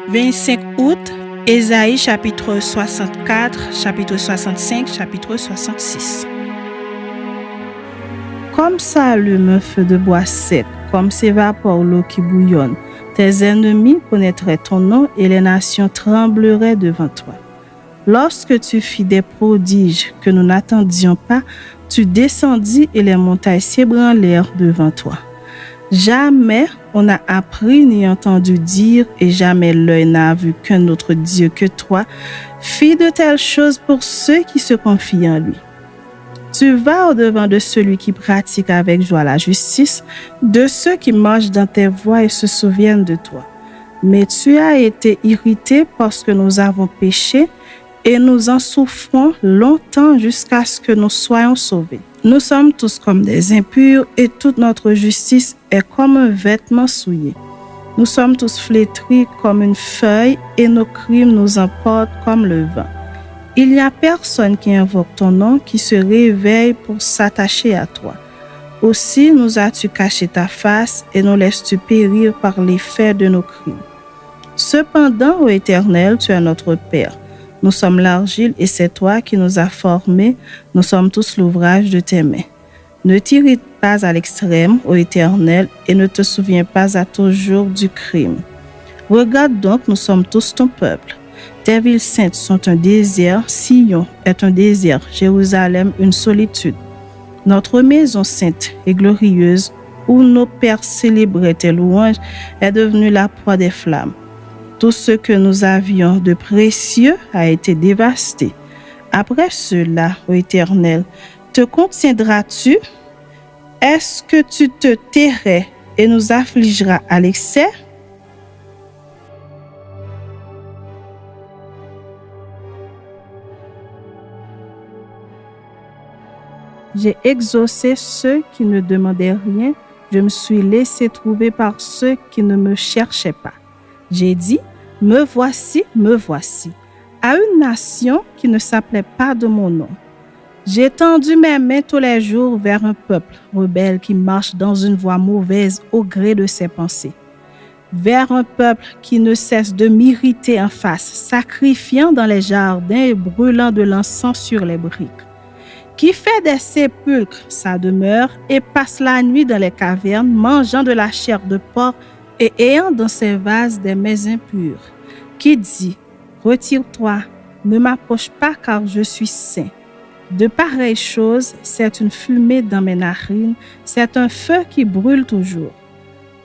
25 août, Ésaïe chapitre 64, chapitre 65, chapitre 66. Comme s'allume un feu de bois sec, comme s'évapore l'eau qui bouillonne, tes ennemis connaîtraient ton nom et les nations trembleraient devant toi. Lorsque tu fis des prodiges que nous n'attendions pas, tu descendis et les montagnes s'ébranlèrent devant toi. Jamais on n'a appris ni entendu dire, et jamais l'œil n'a vu qu'un autre Dieu que toi fit de telles choses pour ceux qui se confient en lui. Tu vas au-devant de celui qui pratique avec joie la justice, de ceux qui marchent dans tes voies et se souviennent de toi. Mais tu as été irrité parce que nous avons péché, et nous en souffrons longtemps jusqu'à ce que nous soyons sauvés. Nous sommes tous comme des impurs et toute notre justice est comme un vêtement souillé. Nous sommes tous flétris comme une feuille et nos crimes nous emportent comme le vent. Il n'y a personne qui invoque ton nom qui se réveille pour s'attacher à toi. Aussi nous as-tu caché ta face et nous laisses-tu périr par l'effet de nos crimes. Cependant, ô Éternel, tu es notre Père. Nous sommes l'argile et c'est toi qui nous as formés. Nous sommes tous l'ouvrage de tes mains. Ne t'irrite pas à l'extrême, ô Éternel, et ne te souviens pas à toujours du crime. Regarde donc, nous sommes tous ton peuple. Tes villes saintes sont un désert, Sion est un désert, Jérusalem une solitude. Notre maison sainte et glorieuse, où nos pères célébraient tes louanges, est devenue la proie des flammes. Tout ce que nous avions de précieux a été dévasté. Après cela, ô Éternel, te contiendras-tu? Est-ce que tu te tairais et nous affligeras à l'excès? J'ai exaucé ceux qui ne demandaient rien. Je me suis laissé trouver par ceux qui ne me cherchaient pas. J'ai dit, me voici, à une nation qui ne s'appelait pas de mon nom. J'ai tendu mes mains tous les jours vers un peuple rebelle qui marche dans une voie mauvaise au gré de ses pensées. Vers un peuple qui ne cesse de m'irriter en face, sacrifiant dans les jardins et brûlant de l'encens sur les briques. Qui fait des sépulcres sa demeure et passe la nuit dans les cavernes, mangeant de la chair de porc et ayant dans ses vases des mets impurs, qui dit, retire-toi, ne m'approche pas car je suis saint. De pareilles choses, c'est une fumée dans mes narines, c'est un feu qui brûle toujours.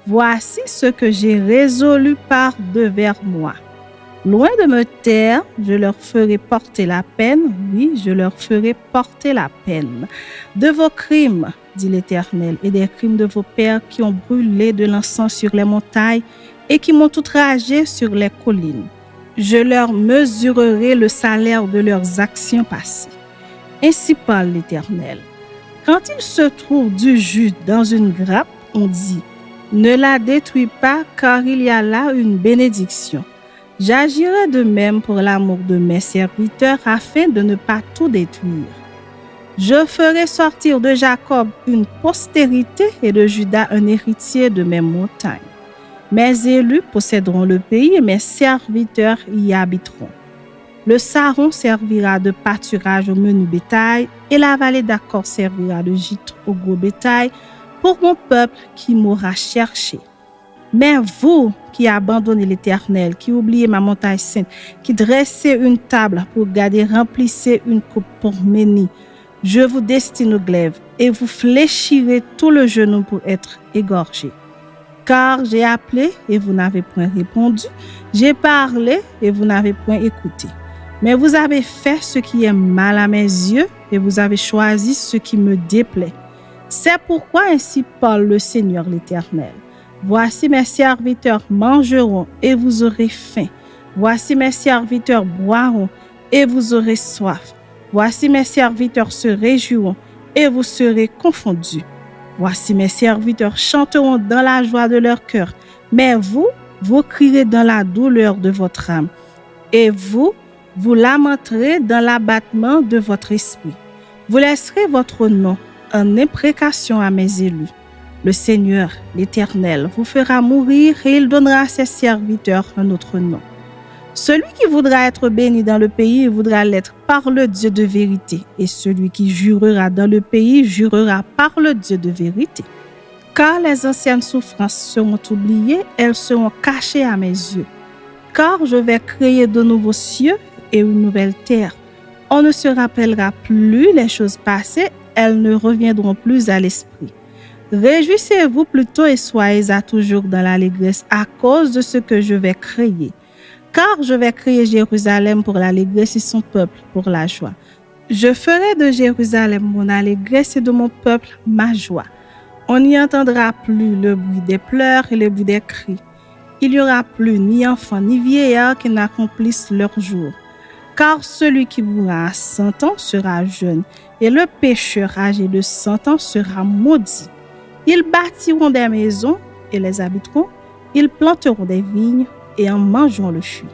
Voici ce que j'ai résolu par devers moi. Loin de me taire, je leur ferai porter la peine, oui, je leur ferai porter la peine de vos crimes, dit l'Éternel, et des crimes de vos pères qui ont brûlé de l'encens sur les montagnes et qui m'ont outragé sur les collines. Je leur mesurerai le salaire de leurs actions passées. Ainsi parle l'Éternel. Quand il se trouve du jus dans une grappe, on dit, ne la détruis pas car il y a là une bénédiction. J'agirai de même pour l'amour de mes serviteurs afin de ne pas tout détruire. Je ferai sortir de Jacob une postérité et de Juda un héritier de mes montagnes. Mes élus posséderont le pays et mes serviteurs y habiteront. Le Saron servira de pâturage au menu bétail et la vallée d'Accor servira de gîte au gros bétail pour mon peuple qui m'aura cherché. Mais vous qui abandonnez l'Éternel, qui oubliez ma montagne sainte, qui dressez une table pour garder, remplissez une coupe pour Méni, je vous destine au glaive et vous fléchirez tout le genou pour être égorgé. Car j'ai appelé et vous n'avez point répondu, j'ai parlé et vous n'avez point écouté. Mais vous avez fait ce qui est mal à mes yeux et vous avez choisi ce qui me déplaît. C'est pourquoi ainsi parle le Seigneur l'Éternel. Voici mes serviteurs mangeront et vous aurez faim. Voici mes serviteurs boiront et vous aurez soif. Voici mes serviteurs se réjouiront et vous serez confondus. Voici mes serviteurs chanteront dans la joie de leur cœur. Mais vous crierez dans la douleur de votre âme. Et vous lamenterez dans l'abattement de votre esprit. Vous laisserez votre nom en imprécation à mes élus. Le Seigneur, l'Éternel, vous fera mourir et il donnera à ses serviteurs un autre nom. Celui qui voudra être béni dans le pays voudra l'être par le Dieu de vérité, et celui qui jurera dans le pays jurera par le Dieu de vérité. Car les anciennes souffrances seront oubliées, elles seront cachées à mes yeux. Car je vais créer de nouveaux cieux et une nouvelle terre. On ne se rappellera plus les choses passées, elles ne reviendront plus à l'esprit. Réjouissez-vous plutôt et soyez à toujours dans l'allégresse à cause de ce que je vais créer. Car je vais créer Jérusalem pour l'allégresse et son peuple pour la joie. Je ferai de Jérusalem mon allégresse et de mon peuple ma joie. On n'y entendra plus le bruit des pleurs et le bruit des cris. Il n'y aura plus ni enfants ni vieillards qui n'accomplissent leur jour. Car celui qui mourra à 100 ans sera jeune, et le pécheur âgé de 100 ans sera maudit. Ils bâtiront des maisons et les habiteront, ils planteront des vignes et en mangeront le fruit.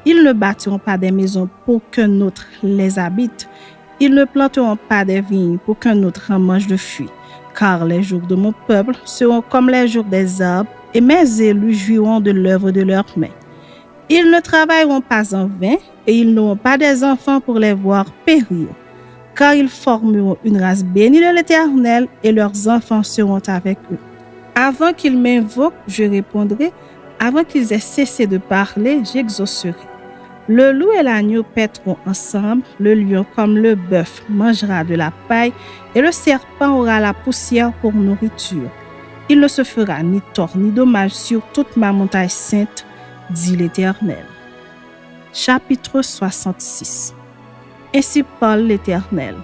Ils ne bâtiront pas des maisons pour qu'un autre les habite, ils ne planteront pas des vignes pour qu'un autre en mange le fruit. Car les jours de mon peuple seront comme les jours des arbres, et mes élus jouiront de l'œuvre de leurs mains. Ils ne travailleront pas en vain, et ils n'auront pas des enfants pour les voir périr. Car ils formeront une race bénie de l'Éternel, et leurs enfants seront avec eux. Avant qu'ils m'invoquent, je répondrai. Avant qu'ils aient cessé de parler, j'exaucerai. Le loup et l'agneau paîtront ensemble, le lion comme le bœuf mangera de la paille, et le serpent aura la poussière pour nourriture. Il ne se fera ni tort ni dommage sur toute ma montagne sainte, dit l'Éternel. Chapitre 66. Ainsi parle l'Éternel.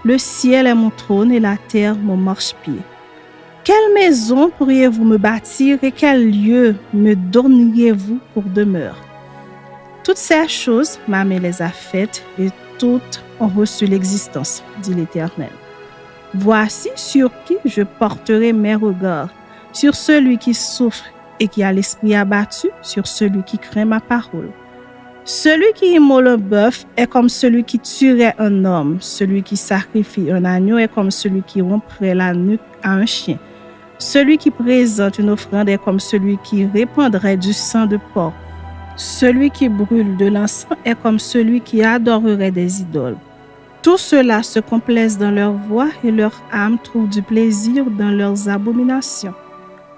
Le ciel est mon trône et la terre mon marchepied. Quelle maison pourriez-vous me bâtir et quel lieu me donneriez-vous pour demeure? Toutes ces choses, ma main les a faites et toutes ont reçu l'existence, dit l'Éternel. Voici sur qui je porterai mes regards, sur celui qui souffre et qui a l'esprit abattu, sur celui qui craint ma parole. Celui qui immole un bœuf est comme celui qui tuerait un homme, celui qui sacrifie un agneau est comme celui qui romprait la nuque à un chien. Celui qui présente une offrande est comme celui qui répandrait du sang de porc. Celui qui brûle de l'encens est comme celui qui adorerait des idoles. Tous ceux-là se complaisent dans leur voix et leur âme trouve du plaisir dans leurs abominations.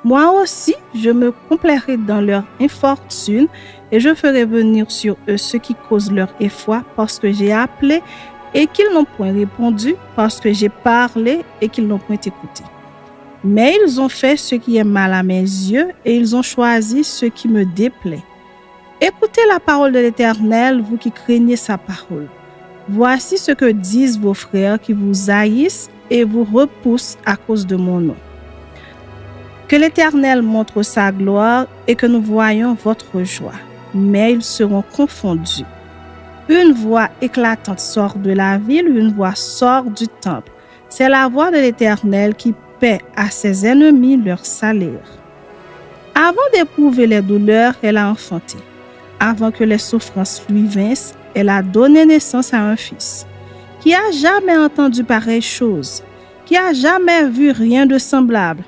Moi aussi, je me complairai dans leur infortune et je ferai venir sur eux ceux qui causent leur effroi parce que j'ai appelé et qu'ils n'ont point répondu, parce que j'ai parlé et qu'ils n'ont point écouté. Mais ils ont fait ce qui est mal à mes yeux et ils ont choisi ce qui me déplaît. Écoutez la parole de l'Éternel, vous qui craignez sa parole. Voici ce que disent vos frères qui vous haïssent et vous repoussent à cause de mon nom. Que l'Éternel montre sa gloire et que nous voyions votre joie. Mais ils seront confondus. Une voix éclatante sort de la ville, une voix sort du temple. C'est la voix de l'Éternel qui paie à ses ennemis leur salaire. Avant d'éprouver les douleurs, elle a enfanté. Avant que les souffrances lui vinssent, elle a donné naissance à un fils. Qui a jamais entendu pareille chose? Qui a jamais vu rien de semblable?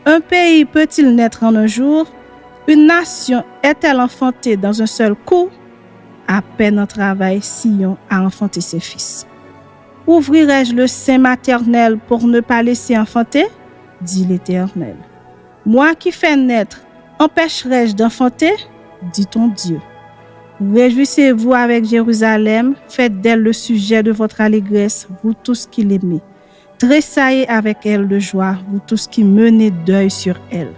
Un pays peut-il naître en un jour? Une nation est-elle enfantée dans un seul coup? À peine en travail, Sion a enfanté ses fils. Ouvrirai-je le sein maternel pour ne pas laisser enfanter? Dit l'Éternel. Moi qui fais naître, empêcherai-je d'enfanter? Dit ton Dieu. Réjouissez-vous avec Jérusalem, faites d'elle le sujet de votre allégresse, vous tous qui l'aimez. Tressaillez avec elle de joie, vous tous qui menez deuil sur elle,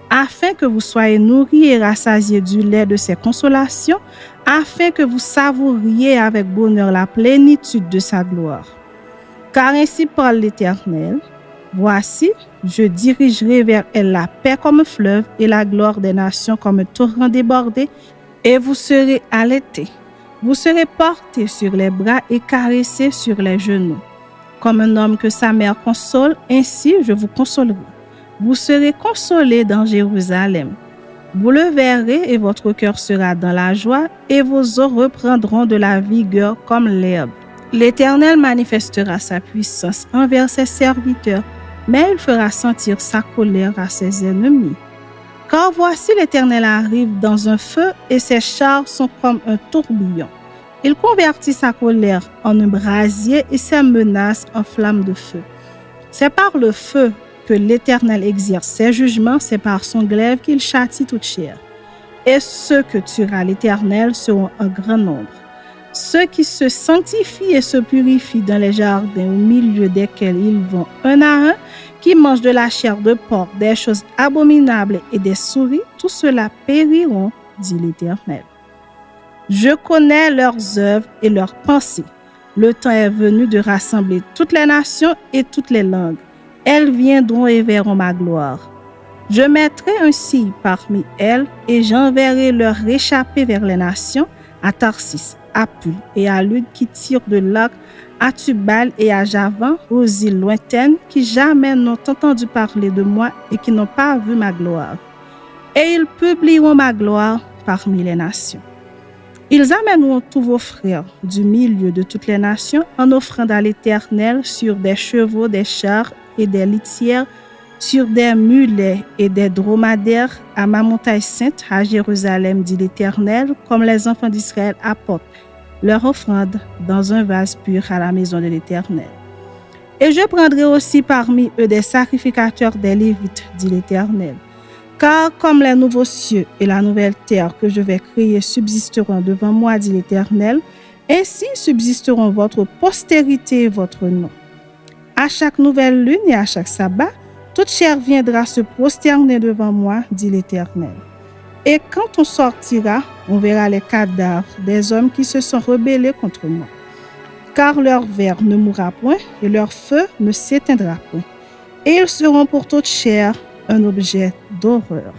afin que vous soyez nourris et rassasiés du lait de ses consolations, afin que vous savouriez avec bonheur la plénitude de sa gloire. Car ainsi parle l'Éternel, voici, je dirigerai vers elle la paix comme un fleuve et la gloire des nations comme un torrent débordé, et vous serez allaités. Vous serez portés sur les bras et caressés sur les genoux. Comme un homme que sa mère console, ainsi je vous consolerai. Vous serez consolés dans Jérusalem. Vous le verrez et votre cœur sera dans la joie et vos os reprendront de la vigueur comme l'herbe. L'Éternel manifestera sa puissance envers ses serviteurs. mais il fera sentir sa colère à ses ennemis. Car voici l'Éternel arrive dans un feu et ses chars sont comme un tourbillon. Il convertit sa colère en un brasier et ses menaces en flammes de feu. C'est par le feu que l'Éternel exerce ses jugements, c'est par son glaive qu'il châtie toute chair. Et ceux que tuera l'Éternel seront un grand nombre. Ceux qui se sanctifient et se purifient dans les jardins au milieu desquels ils vont un à un, qui mangent de la chair de porc, des choses abominables et des souris, tous ceux-là périront, dit l'Éternel. Je connais leurs œuvres et leurs pensées. Le temps est venu de rassembler toutes les nations et toutes les langues. Elles viendront et verront ma gloire. Je mettrai un signe parmi elles et j'enverrai leur réchappés vers les nations, à Tarsis, à Pul et à Lude qui tirent de l'arc, à Tubal et à Javan, aux îles lointaines qui jamais n'ont entendu parler de moi et qui n'ont pas vu ma gloire. Et ils publieront ma gloire parmi les nations. Ils amèneront tous vos frères du milieu de toutes les nations en offrande à l'Éternel sur des chevaux, des chars et des litières, sur des mulets et des dromadaires à ma montagne sainte à Jérusalem, dit l'Éternel, comme les enfants d'Israël apportent leur offrande dans un vase pur à la maison de l'Éternel. Et je prendrai aussi parmi eux des sacrificateurs des Lévites, dit l'Éternel. Car comme les nouveaux cieux et la nouvelle terre que je vais créer subsisteront devant moi, dit l'Éternel, ainsi subsisteront votre postérité et votre nom. À chaque nouvelle lune et à chaque sabbat, toute chair viendra se prosterner devant moi, dit l'Éternel. Et quand on sortira, on verra les cadavres des hommes qui se sont rebellés contre moi. Car leur ver ne mourra point et leur feu ne s'éteindra point. Et ils seront pour toute chair un objet d'horreur.